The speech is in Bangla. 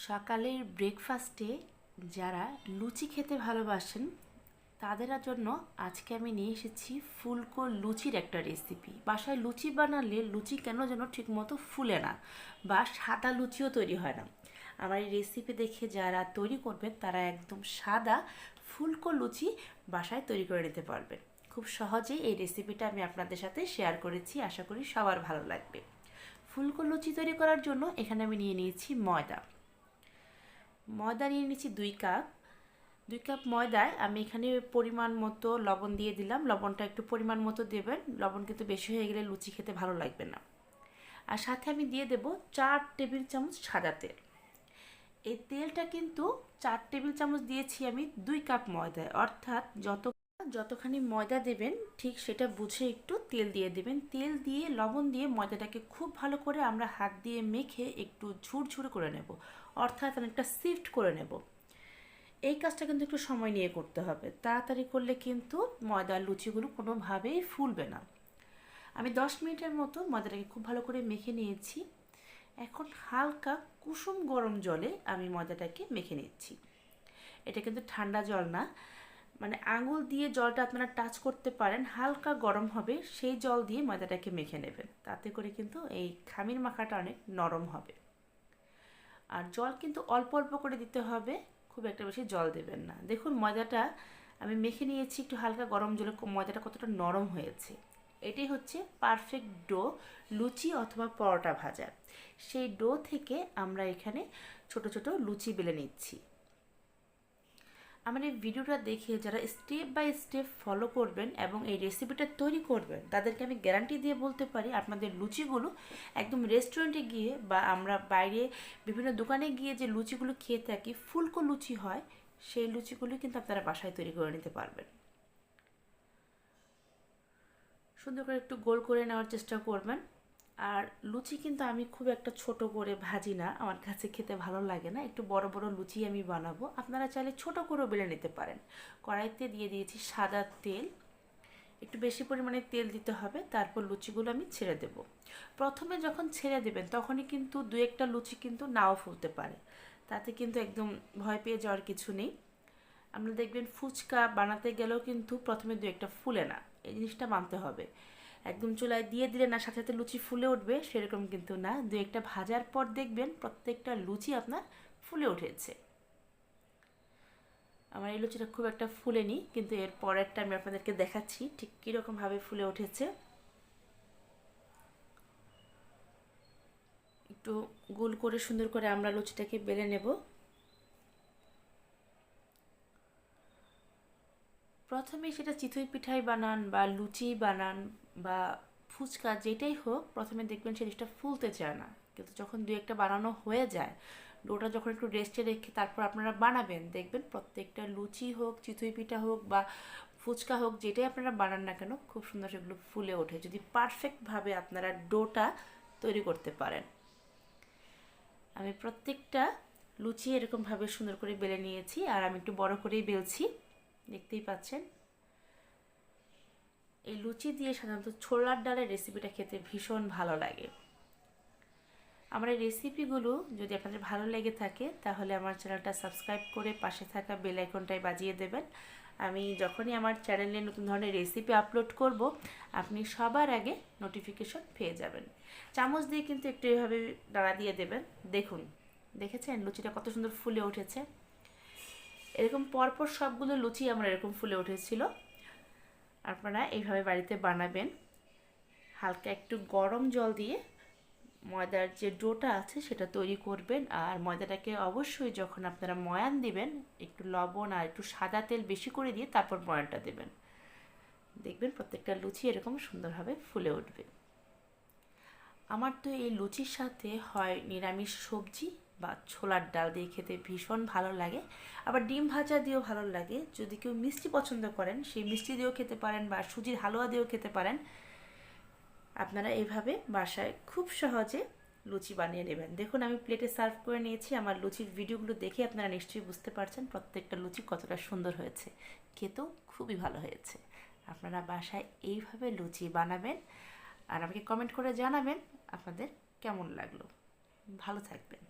সকালের ব্রেকফাস্টে যারা লুচি খেতে ভালোবাসেন তাদের জন্য আজকে আমি নিয়ে এসেছি ফুলকো লুচির একটা রেসিপি। বাসায় লুচি বানালে লুচি কেন যেন ঠিকমতো ফুলে না বা সাদা লুচিও তৈরি হয় না। আমার এই রেসিপি দেখে যারা তৈরি করবেন তারা একদম সাদা ফুলকো লুচি বাসায় তৈরি করে নিতে পারবেন। খুব সহজেই এই রেসিপিটা আমি আপনাদের সাথে শেয়ার করেছি, আশা করি সবার ভালো লাগবে। ফুলকো লুচি তৈরি করার জন্য এখানে আমি নিয়ে নিয়েছি ময়দা নিয়ে নিচ্ছি 2 কাপ ময়দায় আমি এখানে পরিমাণ মতো লবণ দিয়ে দিলাম। লবণটা একটু পরিমাণ মতো দেবেন, লবণ কিন্তু বেশি হয়ে গেলে লুচি খেতে ভালো লাগবে না। আর সাথে আমি দিয়ে দেব 4 টেবিল চামচ সাদা তেল। এই তেলটা কিন্তু 4 টেবিল চামচ দিয়েছি আমি 2 কাপ ময়দায়, অর্থাৎ যতখানি ময়দা দেবেন ঠিক সেটা বুঝে একটু তেল দিয়ে দেবেন। তেল দিয়ে লবণ দিয়ে ময়দাটাকে খুব ভালো করে আমরা হাত দিয়ে মেখে একটু ঝুরঝুরে করে নেব, অর্থাৎ অনেকটা সিফট করে নেব। এই কাজটা কিন্তু একটু সময় নিয়ে করতে হবে, তাড়াতাড়ি করলে কিন্তু ময়দার লুচিগুলো কোনোভাবেই ফুলবে না। আমি 10 মিনিটের মতো ময়দাটাকে খুব ভালো করে মেখে নিয়েছি। এখন হালকা কুসুম গরম জলে আমি ময়দাটাকে মেখে নিচ্ছি। এটা কিন্তু ঠান্ডা জল না, মানে আঙুল দিয়ে জলটা আপনারা টাচ করতে পারেন, হালকা গরম হবে সেই জল দিয়ে ময়দাটাকে মেখে নেবেন। তাতে করে কিন্তু এই খামির মাখাটা অনেক নরম হবে। আর জল কিন্তু অল্প অল্প করে দিতে হবে, খুব একটা বেশি জল দেবেন না। দেখুন ময়দাটা আমি মেখে নিয়েছি একটু হালকা গরম জলে, ময়দাটা কতটা নরম হয়েছে। এটাই হচ্ছে পারফেক্ট ডো লুচি অথবা পরোটা ভাজার। সেই ডো থেকে আমরা এখানে ছোট ছোট লুচি বেলে নিচ্ছি। আমার এই ভিডিওটা দেখে যারা স্টেপ বাই স্টেপ ফলো করবেন এবং এই রেসিপিটা তৈরি করবেন তাদেরকে আমি গ্যারান্টি দিয়ে বলতে পারি আপনাদের লুচিগুলো একদম রেস্টুরেন্টে গিয়ে বা আমরা বাইরে বিভিন্ন দোকানে গিয়ে যে লুচিগুলো খেয়ে থাকি ফুলকো লুচি হয়, সেই লুচিগুলো কিন্তু আপনারা বাসায় তৈরি করে নিতে পারবেন। সুন্দর করে একটু গোল করে নেওয়ার চেষ্টা করবেন। আর লুচি কিন্তু আমি খুব একটা ছোট করে ভাজি না, আমার কাছে খেতে ভালো লাগে না, একটু বড় বড় লুচি আমি বানাবো। আপনারা চাইলে ছোট করেও বেলে নিতে পারেন। কড়াইতে দিয়ে দিয়েছি সাদা তেল, একটু বেশি পরিমাণে তেল দিতে হবে। তারপর লুচিগুলো আমি ছেড়ে দেব। প্রথমে যখন ছেড়ে দেবেন তখনই কিন্তু 2-1টা লুচি কিন্তু নাও ফুলতে পারে, তাতে কিন্তু একদম ভয় পেয়ে যাওয়ার কিছু নেই। আমরা দেখবেন ফুচকা বানাতে গেলেও কিন্তু প্রথমে 2-1টা ফুলে না, এই জিনিসটা মানতে হবে। একদম চুলায় দিয়ে দিলে না সাথে সাথে লুচি ফুলে উঠবে সেরকম কিন্তু না, 2-1টা ভাজার পর দেখবেন প্রত্যেকটা লুচি আপনার ফুলে উঠেছে। আমার এই লুচিটা খুব একটা ফুলেনি, কিন্তু এর পরেরটা আমি আপনাদেরকে দেখাচ্ছি ঠিক কীরকমভাবে ফুলে উঠেছে। একটু গোল করে সুন্দর করে আমরা লুচিটাকে বেলে নেব। প্রথমে সেটা চিতই পিঠাই বানান বা লুচি বানান বা ফুচকা যেটাই হোক, প্রথমে দেখবেন জিনিসটা ফুলতে চায় না, কিন্তু যখন 2-1টা বানানো হয়ে যায়, ডোটা যখন একটু রেস্টে রেখে তারপর আপনারা বানাবেন দেখবেন প্রত্যেকটা লুচি হোক, চিতই পিঠা হোক বা ফুচকা হোক, যেটাই আপনারা বানান না কেন খুব সুন্দর সেগুলো ফুলে ওঠে, যদি পারফেক্টভাবে আপনারা ডোটা তৈরি করতে পারেন। আমি প্রত্যেকটা লুচি এরকমভাবে সুন্দর করে বেলে নিয়েছি, আর আমি একটু বড় করেই বেলছি, দেখতেই পাচ্ছেন। এই লুচি দিয়ে সাধারণত ছোলার ডালের রেসিপিটা খেতে ভীষণ ভালো লাগে। আমার এই রেসিপিগুলো যদি আপনাদের ভালো লেগে থাকে তাহলে আমার চ্যানেলটা সাবস্ক্রাইব করে পাশে থাকা বেল আইকনটাই বাজিয়ে দেবেন। আমি যখনই আমার চ্যানেলে নতুন ধরনের রেসিপি আপলোড করব আপনি সবার আগে নোটিফিকেশন পেয়ে যাবেন। চামচ দিয়ে কিন্তু একটু এভাবে নাড়া দিয়ে দেবেন। দেখুন, দেখেছেন লুচিটা কত সুন্দর ফুলে উঠেছে। এরকম পরপর সবগুলো লুচি আমার এরকম ফুলে উঠেছিল। আপনারা এইভাবে বাড়িতে বানাবেন। হালকা একটু গরম জল দিয়ে ময়দার যে ডোটা আছে সেটা তৈরি করবেন। আর ময়দাটাকে অবশ্যই যখন আপনারা ময়ান দিবেন একটু লবণ আর একটু সাদা তেল বেশি করে দিয়ে তারপর ময়ানটা দেবেন, দেখবেন প্রত্যেকটা লুচি এরকম সুন্দরভাবে ফুলে উঠবে। আমার তো এই লুচির সাথে হয় নিরামিষ সবজি বা ছোলার ডাল দিয়ে খেতে ভীষণ ভালো লাগে, আবার ডিম ভাজা দিয়েও ভালো লাগে। যদি কেউ মিষ্টি পছন্দ করেন সেই মিষ্টি দিয়েও খেতে পারেন বা সুজির হালুয়া দিয়েও খেতে পারেন। আপনারা এইভাবে বাসায় খুব সহজে লুচি বানিয়ে নেবেন। দেখুন আমি প্লেটে সার্ভ করে নিয়েছি। আমার লুচির ভিডিওগুলো দেখে আপনারা নিশ্চয়ই বুঝতে পারছেন প্রত্যেকটা লুচি কতটা সুন্দর হয়েছে, খেতেও খুবই ভালো হয়েছে। আপনারা বাসায় এইভাবে লুচি বানাবেন আর আমাকে কমেন্ট করে জানাবেন আপনাদের কেমন লাগলো। ভালো থাকবেন।